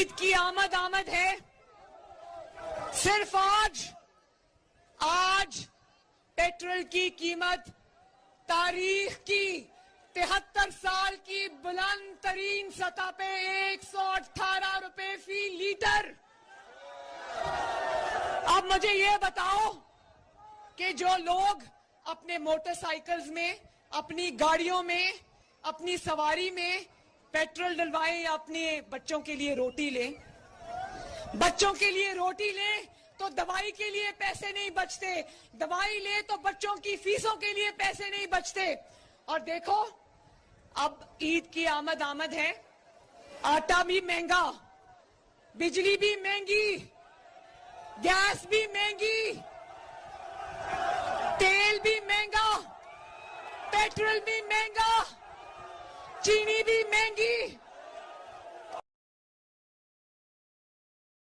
عید کی آمد ہے. صرف آج پیٹرول کی قیمت تاریخ کی 73 سال کی بلند ترین سطح پہ 118 روپے فی لیٹر. اب مجھے یہ بتاؤ کہ جو لوگ اپنے موٹر سائیکلز میں، اپنی گاڑیوں میں، اپنی سواری میں پیٹرول ڈلوائیں یا اپنے بچوں کے لیے روٹی لیں، تو دوائی کے لیے پیسے نہیں بچتے، دوائی لے تو بچوں کی فیسوں کے لیے پیسے نہیں بچتے. اور دیکھو اب عید کی آمد ہے، آٹا بھی مہنگا، بجلی بھی مہنگی، گیس بھی مہنگی، تیل بھی مہنگا، پیٹرول بھی مہنگا، چینی بھی مہنگی.